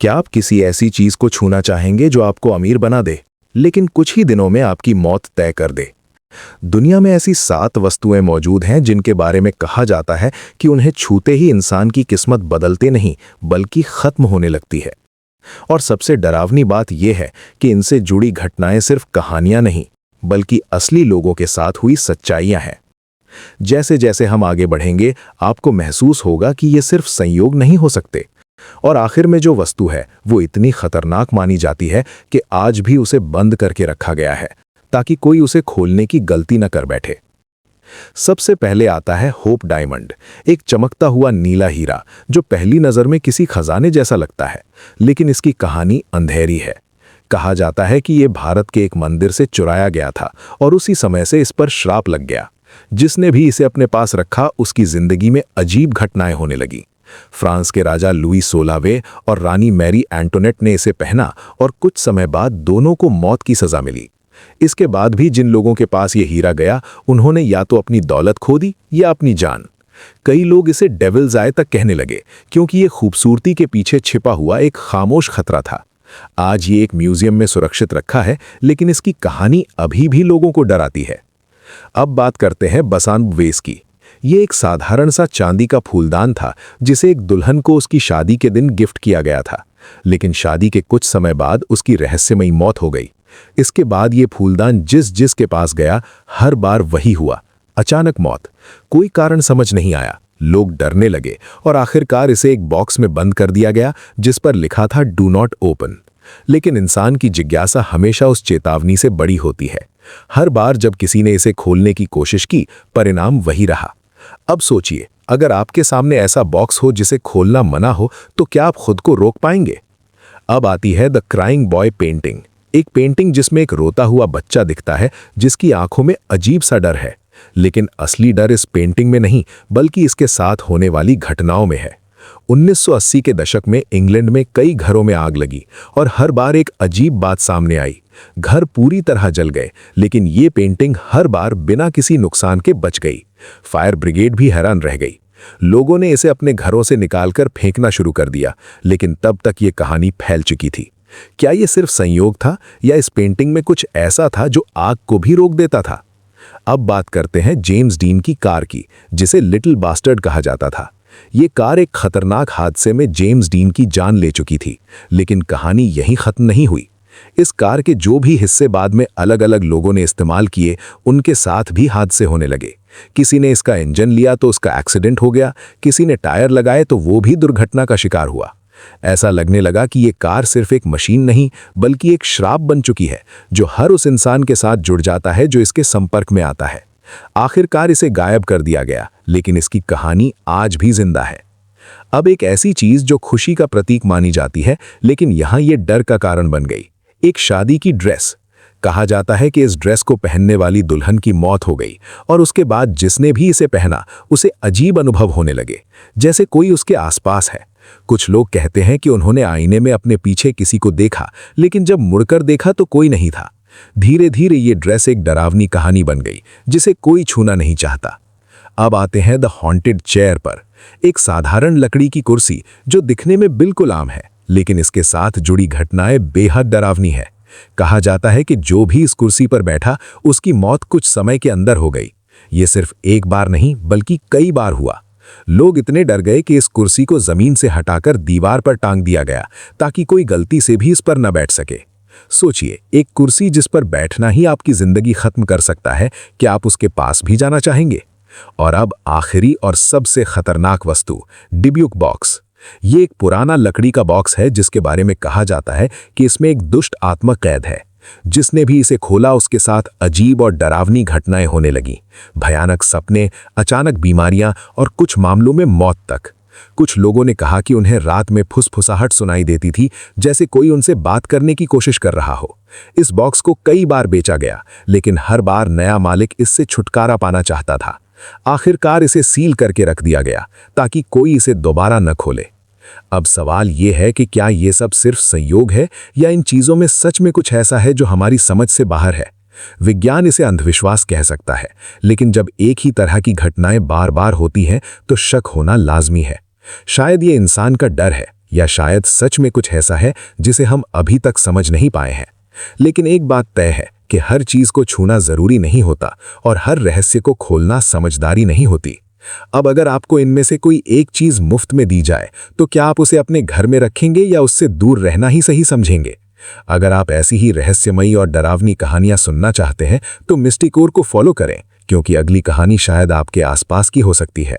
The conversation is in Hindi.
क्या आप किसी ऐसी चीज को छूना चाहेंगे जो आपको अमीर बना दे, लेकिन कुछ ही दिनों में आपकी मौत तय कर दे? दुनिया में ऐसी 7 वस्तुएं मौजूद हैं जिनके बारे में कहा जाता है कि उन्हें छूते ही इंसान की किस्मत बदलते नहीं बल्कि खत्म होने लगती है। और सबसे डरावनी बात यह है कि इनसे जुड़ी घटनाएं सिर्फ कहानियां नहीं बल्कि असली लोगों के साथ हुई सच्चाइयां हैं। जैसे जैसे हम आगे बढ़ेंगे, आपको महसूस होगा कि ये सिर्फ संयोग नहीं हो सकते। और आखिर में जो वस्तु है वो इतनी खतरनाक मानी जाती है कि आज भी उसे बंद करके रखा गया है ताकि कोई उसे खोलने की गलती न कर बैठे। सबसे पहले आता है होप डायमंड, एक चमकता हुआ नीला हीरा जो पहली नजर में किसी खजाने जैसा लगता है, लेकिन इसकी कहानी अंधेरी है। कहा जाता है कि यह भारत के एक मंदिर से चुराया गया था और उसी समय से इस पर श्राप लग गया। जिसने भी इसे अपने पास रखा उसकी जिंदगी में अजीब घटनाएं होने लगी। फ्रांस के राजा लुई 16वें और रानी मैरी एंटोनेट ने इसे पहना और कुछ समय बाद दोनों को मौत की सजा मिली। इसके बाद भी जिन लोगों के पास ये हीरा गया, उन्होंने या तो अपनी दौलत खो दी या अपनी जान। कई लोग इसे डेविल्स आई तक कहने लगे क्योंकि ये खूबसूरती के पीछे छिपा हुआ एक खामोश खतरा था। आज ये एक म्यूजियम में सुरक्षित रखा है, लेकिन इसकी कहानी अभी भी लोगों को डराती है। अब बात करते हैं बसान वेस की। ये एक साधारण सा चांदी का फूलदान था जिसे एक दुल्हन को उसकी शादी के दिन गिफ्ट किया गया था, लेकिन शादी के कुछ समय बाद उसकी रहस्यमयी मौत हो गई। इसके बाद ये फूलदान जिस के पास गया, हर बार वही हुआ, अचानक मौत। कोई कारण समझ नहीं आया, लोग डरने लगे और आखिरकार इसे एक बॉक्स में बंद कर दिया गया जिस पर लिखा था डू नॉट ओपन। लेकिन इंसान की जिज्ञासा हमेशा उस चेतावनी से बड़ी होती है। हर बार जब किसी ने इसे खोलने की कोशिश की, परिणाम वही रहा। अब सोचिए, अगर आपके सामने ऐसा बॉक्स हो जिसे खोलना मना हो, तो क्या आप खुद को रोक पाएंगे? अब आती है द क्राइंग बॉय पेंटिंग, एक पेंटिंग जिसमें एक रोता हुआ बच्चा दिखता है जिसकी आंखों में अजीब सा डर है। लेकिन असली डर इस पेंटिंग में नहीं बल्कि इसके साथ होने वाली घटनाओं में है। 1980 के दशक में इंग्लैंड में कई घरों में आग लगी और हर बार एक अजीब बात सामने आई। घर पूरी तरह जल गए, लेकिन ये पेंटिंग हर बार बिना किसी नुकसान के बच गई। फायर ब्रिगेड भी हैरान रह गई। लोगों ने इसे अपने घरों से निकालकर फेंकना शुरू कर दिया, लेकिन तब तक ये कहानी फैल चुकी थी। क्या ये सिर्फ संयोग था या इस पेंटिंग में कुछ ऐसा था जो आग को भी रोक देता था? अब बात करते हैं जेम्स डीन की कार की, जिसे लिटिल बास्टर्ड कहा जाता था। ये कार एक खतरनाक हादसे में जेम्स डीन की जान ले चुकी थी, लेकिन कहानी यहीं खत्म नहीं हुई। इस कार के जो भी हिस्से बाद में अलग अलग लोगों ने इस्तेमाल किए, उनके साथ भी हादसे होने लगे। किसी ने इसका इंजन लिया तो उसका एक्सीडेंट हो गया, किसी ने टायर लगाए तो वो भी दुर्घटना का शिकार हुआ। ऐसा लगने लगा कि ये कार सिर्फ एक मशीन नहीं बल्कि एक श्राप बन चुकी है जो हर उस इंसान के साथ जुड़ जाता है जो इसके संपर्क में आता है। आखिरकार इसे गायब कर दिया गया, लेकिन इसकी कहानी आज भी जिंदा है। अब एक ऐसी चीज जो खुशी का प्रतीक मानी जाती है, लेकिन यहां ये डर का कारण बन गई, एक शादी की ड्रेस। कहा जाता है कि इस ड्रेस को पहनने वाली दुल्हन की मौत हो गई और उसके बाद जिसने भी इसे पहना उसे अजीब अनुभव होने लगे, जैसे कोई उसके आसपास है। कुछ लोग कहते हैं कि उन्होंने आईने में अपने पीछे किसी को देखा, लेकिन जब मुड़कर देखा तो कोई नहीं था। धीरे धीरे ये ड्रेस एक डरावनी कहानी बन गई जिसे कोई छूना नहीं चाहता। अब आते हैं द हॉन्टेड चेयर पर, एक साधारण लकड़ी की कुर्सी जो दिखने में बिल्कुल आम है, लेकिन इसके साथ जुड़ी घटनाएं बेहद डरावनी है। कहा जाता है कि जो भी इस कुर्सी पर बैठा उसकी मौत कुछ समय के अंदर हो गई। ये सिर्फ एक बार नहीं बल्कि कई बार हुआ। लोग इतने डर गए कि इस कुर्सी को जमीन से हटाकर दीवार पर टांग दिया गया ताकि कोई गलती से भी इस पर न बैठ सके। सोचिए, एक कुर्सी जिस पर बैठना ही आपकी जिंदगी खत्म कर सकता है, क्या आप उसके पास भी जाना चाहेंगे? और अब आखिरी और सबसे खतरनाक वस्तु, डिब्यूक बॉक्स। ये एक पुराना लकड़ी का बॉक्स है जिसके बारे में कहा जाता है कि इसमें एक दुष्ट आत्मा कैद है। जिसने भी इसे खोला उसके साथ अजीब और डरावनी घटनाएं होने लगी, भयानक सपने, अचानक बीमारियां और कुछ मामलों में मौत तक। कुछ लोगों ने कहा कि उन्हें रात में फुसफुसाहट सुनाई देती थी, जैसे कोई उनसे बात करने की कोशिश कर रहा हो। इस बॉक्स को कई बार बेचा गया, लेकिन हर बार नया मालिक इससे छुटकारा पाना चाहता था। आखिरकार इसे सील करके रख दिया गया ताकि कोई इसे दोबारा न खोले। अब सवाल ये है कि क्या ये सब सिर्फ संयोग है या इन चीजों में सच में कुछ ऐसा है जो हमारी समझ से बाहर है? विज्ञान इसे अंधविश्वास कह सकता है, लेकिन जब एक ही तरह की घटनाएं बार बार होती हैं तो शक होना लाजमी है। शायद ये इंसान का डर है या शायद सच में कुछ ऐसा है जिसे हम अभी तक समझ नहीं पाए हैं। लेकिन एक बात तय है कि हर चीज को छूना जरूरी नहीं होता और हर रहस्य को खोलना समझदारी नहीं होती। अब अगर आपको इनमें से कोई एक चीज मुफ्त में दी जाए तो क्या आप उसे अपने घर में रखेंगे या उससे दूर रहना ही सही समझेंगे? अगर आप ऐसी ही रहस्यमयी और डरावनी कहानियां सुनना चाहते हैं तो मिस्टिक ओर को फॉलो करें, क्योंकि अगली कहानी शायद आपके आसपास की हो सकती है।